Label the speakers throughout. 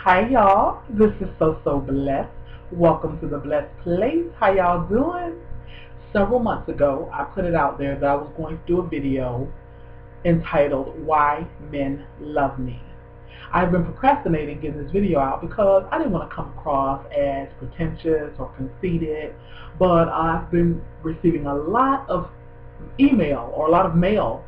Speaker 1: Hi y'all, this is So Blessed. Welcome to the Blessed Place. How y'all doing? Several months ago, I put it out there that I was going to do a video entitled Why Men Love Me. I've been procrastinating getting this video out because I didn't want to come across as pretentious or conceited, but I've been receiving a lot of email or a lot of mail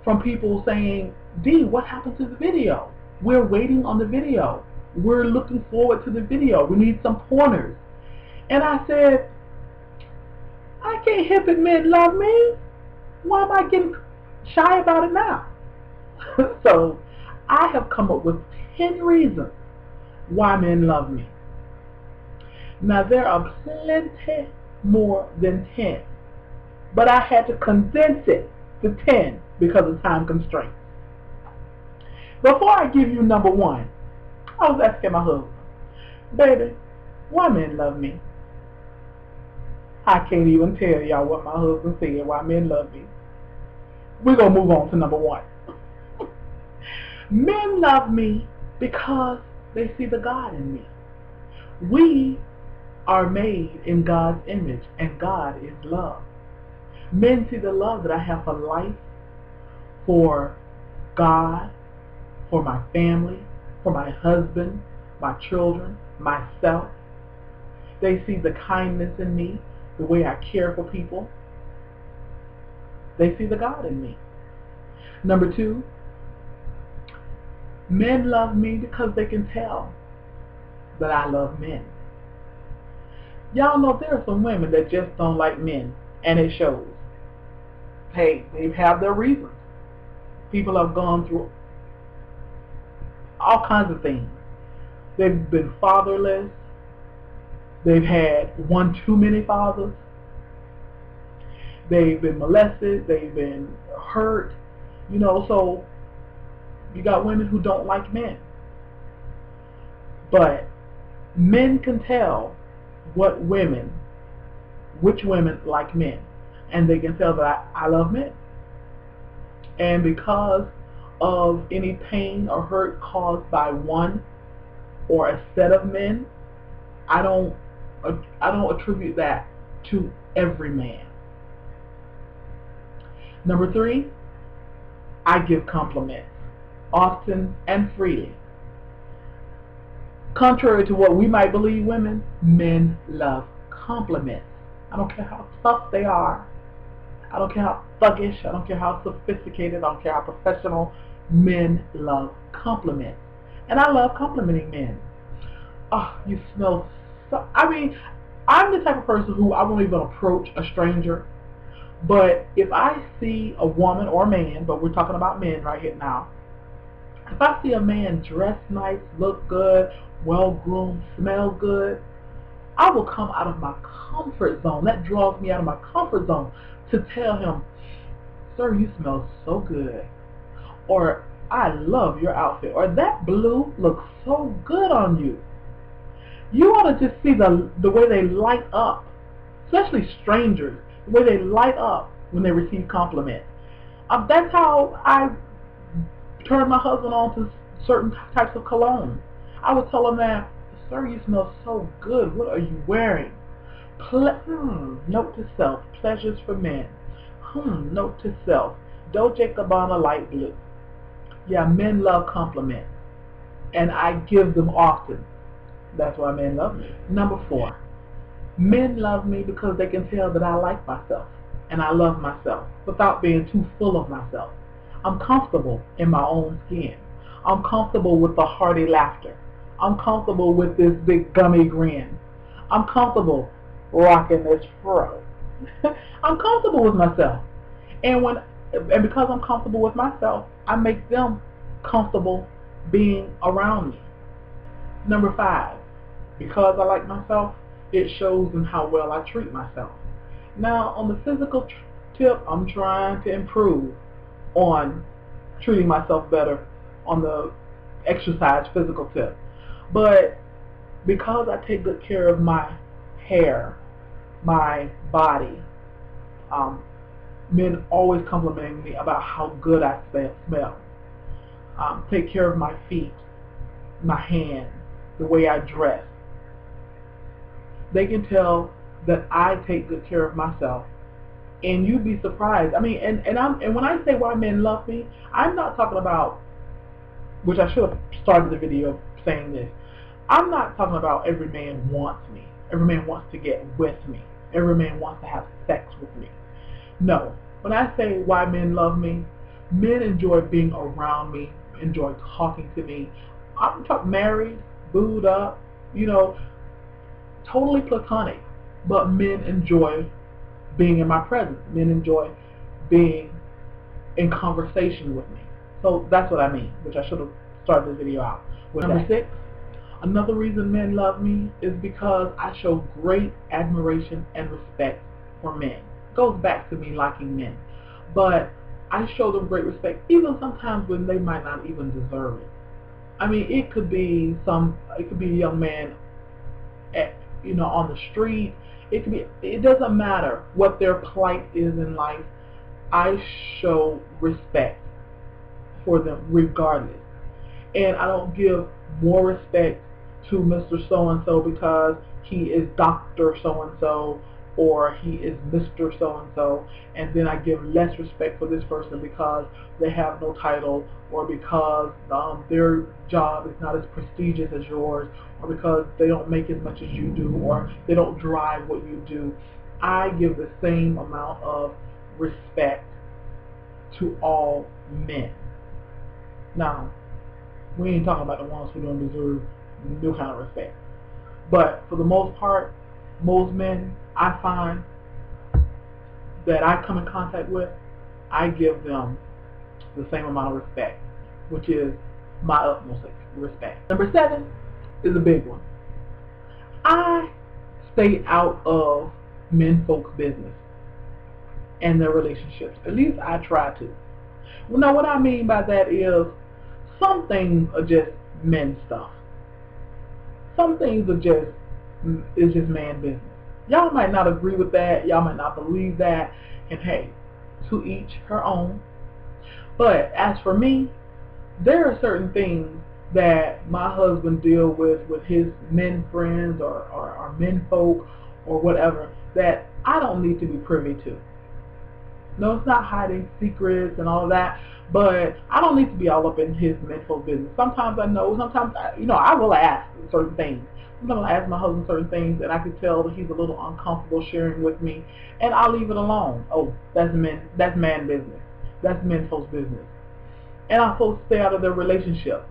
Speaker 1: from people saying, D, what happened to the video? We're waiting on the video. We're looking forward to the video. We need some pointers. And I said, I can't help it, men love me. Why am I getting shy about it now? So I have come up with 10 reasons why men love me. Now there are plenty more than 10, but I had to condense it to 10 because of time constraints. Before I give you number one, I was asking my husband, baby, why men love me? I can't even tell y'all what my husband said, why men love me. We're going to move on to number one. Men love me because they see the God in me. We are made in God's image, and God is love. Men see the love that I have for life, for God, for my family, for my husband, my children, myself. They see the kindness in me, the way I care for people. They see the God in me. Number two, men love me because they can tell that I love men. Y'all know there are some women that just don't like men, and it shows. Hey, they have their reasons. People have gone through all kinds of things. They've been fatherless. They've had one too many fathers. They've been molested. They've been hurt. So you got women who don't like men. But men can tell which women like men. And they can tell that I love men. And because of any pain or hurt caused by one or a set of men, I don't attribute that to every man. Number three, I give compliments often and freely. Contrary to what we might believe women, men love compliments. I don't care how tough they are. I don't care how thuggish. I don't care how sophisticated. I don't care how professional. Men love compliments. And I love complimenting men. Oh, you smell so... I'm the type of person who I won't even approach a stranger. But if I see a woman or a man, but we're talking about men right here now. If I see a man dressed nice, look good, well-groomed, smell good, I will come out of my comfort zone. That draws me out of my comfort zone to tell him, sir, you smell so good. Or, I love your outfit. Or, that blue looks so good on you. You ought to just see the way they light up, especially strangers, the way they light up when they receive compliments. That's how I turned my husband on to certain types of cologne. I would tell him that, sir, you smell so good. What are you wearing? Note to self, pleasures for men. Note to self, Dolce & Gabbana light blue. Yeah, men love compliments, and I give them often. That's why men love me. Number four, men love me because they can tell that I like myself, and I love myself without being too full of myself. I'm comfortable in my own skin. I'm comfortable with the hearty laughter. I'm comfortable with this big gummy grin. I'm comfortable rocking this fro. I'm comfortable with myself. And because I'm comfortable with myself, I make them comfortable being around me. Number five, because I like myself, it shows in how well I treat myself. Now, on the physical tip, I'm trying to improve on treating myself better on the exercise physical tip. But because I take good care of my hair, my body, men always complimenting me about how good I smell. Take care of my feet, my hands, the way I dress. They can tell that I take good care of myself. And you'd be surprised. I mean, and when I say why men love me, I'm not talking about, which I should have started the video saying this. I'm not talking about every man wants me. Every man wants to get with me. Every man wants to have sex with me. No. When I say why men love me, men enjoy being around me, enjoy talking to me. I'm talking married, booed up, totally platonic. But men enjoy being in my presence. Men enjoy being in conversation with me. So that's what I mean, which I should have started the video out with. Number 6, another reason men love me is because I show great admiration and respect for men. It goes back to me liking men. But I show them great respect, even sometimes when they might not even deserve it. I mean, it could be a young man on the street. It doesn't matter what their plight is in life. I show respect for them regardless. And I don't give more respect to Mr. So-and-so because he is Dr. So-and-so or he is Mr. So-and-so, and then I give less respect for this person because they have no title, or because their job is not as prestigious as yours, or because they don't make as much as you do, or they don't drive what you do. I give the same amount of respect to all men. Now, we ain't talking about the ones who don't deserve no kind of respect. But for the most part, most men I find that I come in contact with, I give them the same amount of respect, which is my utmost respect. Number 7 is a big one. I stay out of men folks' business and their relationships. At least I try to. Well, now what I mean by that is some things are just men stuff. Some things are just man business. Y'all might not agree with that. Y'all might not believe that. And hey, to each her own. But as for me, there are certain things that my husband deal with his men friends or men folk or whatever that I don't need to be privy to. No, it's not hiding secrets and all that, but I don't need to be all up in his men folk business. Sometimes I know, sometimes I will ask certain things. Sometimes I ask my husband certain things and I can tell that he's a little uncomfortable sharing with me, and I'll leave it alone. Oh, that's man business. That's men folks business. And I'm supposed to stay out of their relationship.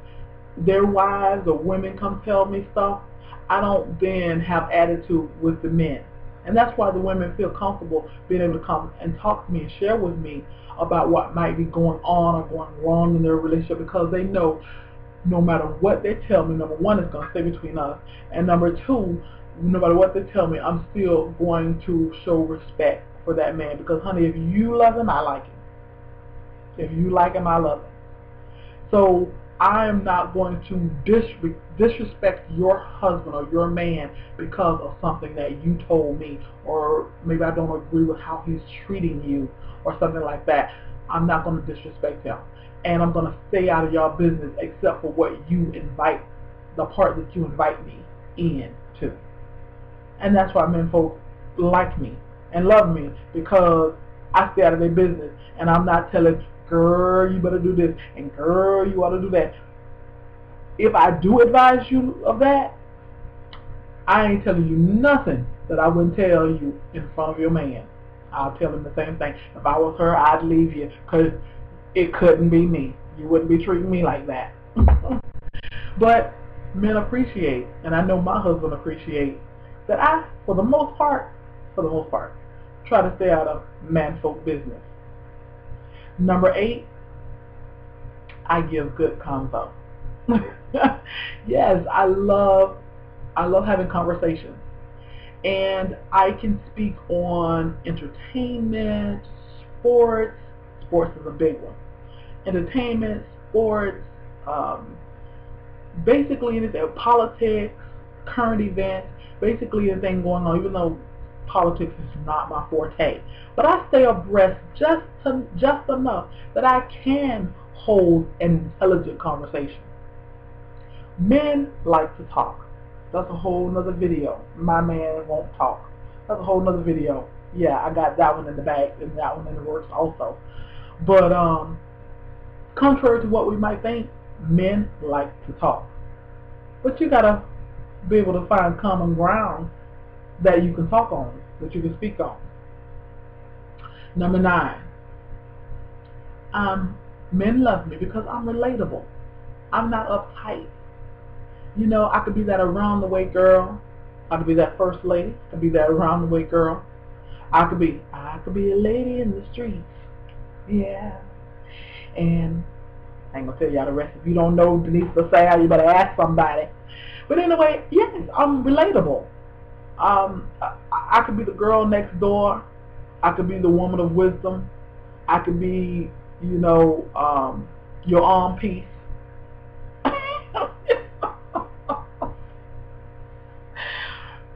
Speaker 1: Their wives or women come tell me stuff, I don't then have attitude with the men. And that's why the women feel comfortable being able to come and talk to me and share with me about what might be going on or going wrong in their relationship, because they know no matter what they tell me, number one, it's going to stay between us. And number two, no matter what they tell me, I'm still going to show respect for that man. Because, honey, if you love him, I like him. If you like him, I love him. So I am not going to disrespect your husband or your man because of something that you told me, or maybe I don't agree with how he's treating you or something like that. I'm not going to disrespect him. And I'm going to stay out of y'all business except for what you invite, the part that you invite me into. And that's why men folk like me and love me, because I stay out of their business and I'm not telling, girl, you better do this, and girl, you ought to do that. If I do advise you of that, I ain't telling you nothing that I wouldn't tell you in front of your man. I'll tell him the same thing. If I was her, I'd leave you, because it couldn't be me. You wouldn't be treating me like that. But men appreciate, and I know my husband appreciates, that I, for the most part, try to stay out of manfolk business. Number 8, I give good convo. Yes, I love having conversations. And I can speak on entertainment, sports. Sports is a big one. Entertainment, sports, basically anything, politics, current events, basically anything going on, even though politics is not my forte. But I stay abreast just enough that I can hold an intelligent conversation. Men like to talk. That's a whole nother video. My man won't talk. That's a whole nother video. Yeah, I got that one in the bag and that one in the works also. But contrary to what we might think, men like to talk. But you gotta be able to find common ground that you can talk on, that you can speak on. Number 9. Men love me because I'm relatable. I'm not uptight. You know, I could be that around the way girl. I could be that first lady. I could be that around the way girl. I could be a lady in the streets. Yeah. And I ain't gonna tell y'all the rest. If you don't know Denise LaSalle, you better ask somebody. But anyway, yes, I'm relatable. I could be the girl next door. I could be the woman of wisdom. I could be, you know, your arm piece.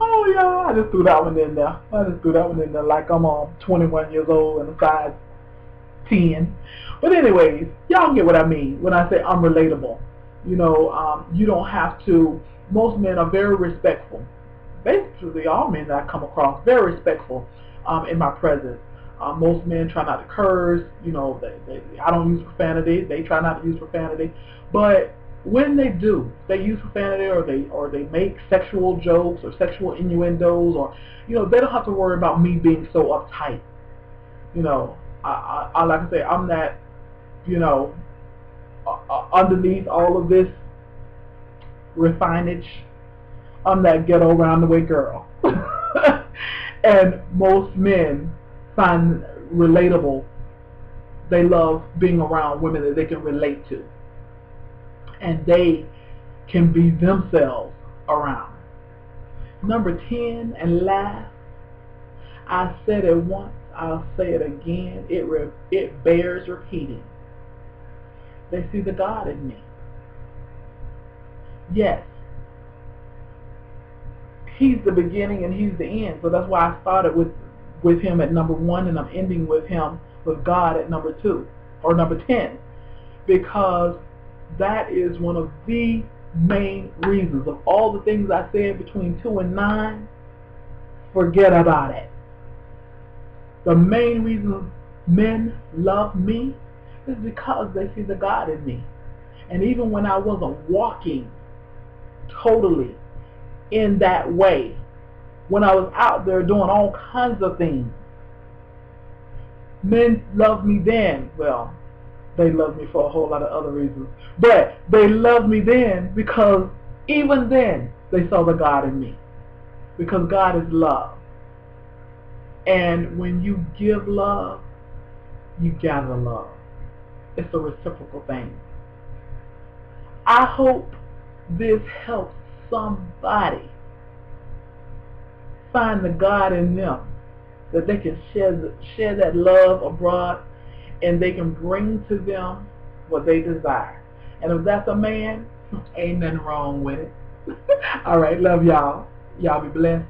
Speaker 1: Oh, yeah, I just threw that one in there. Like I'm 21 years old and a size 10. But anyways, y'all get what I mean when I say I'm relatable. You know, you don't have to. Most men are very respectful. Basically, all men that I come across, very respectful in my presence. Most men try not to curse. You know, I don't use profanity. They try not to use profanity. But when they do, they use profanity or they make sexual jokes or sexual innuendos, or, you know, they don't have to worry about me being so uptight. You know, I like to say I'm that, you know, underneath all of this refinage, I'm that ghetto round the way girl. And most men find relatable. They love being around women that they can relate to, and they can be themselves around. Number 10 and last, I said it once, I'll say it again. It bears repeating. They see the God in me. Yes, He's the beginning and He's the end. So that's why I started with Him at number 1, and I'm ending with God at number 2 or number 10, because that is one of the main reasons. Of all the things I said between 2 and 9, forget about it. The main reason men love me is because they see the God in me. And even when I wasn't walking totally in that way, when I was out there doing all kinds of things, men loved me then. Well, they loved me for a whole lot of other reasons, but they loved me then because even then they saw the God in me, because God is love. And when you give love, you gather love. It's a reciprocal thing. I hope this helps somebody find the God in them, that they can share that love abroad, and they can bring to them what they desire. And if that's a man, ain't nothing wrong with it. All right, love y'all. Y'all be blessed.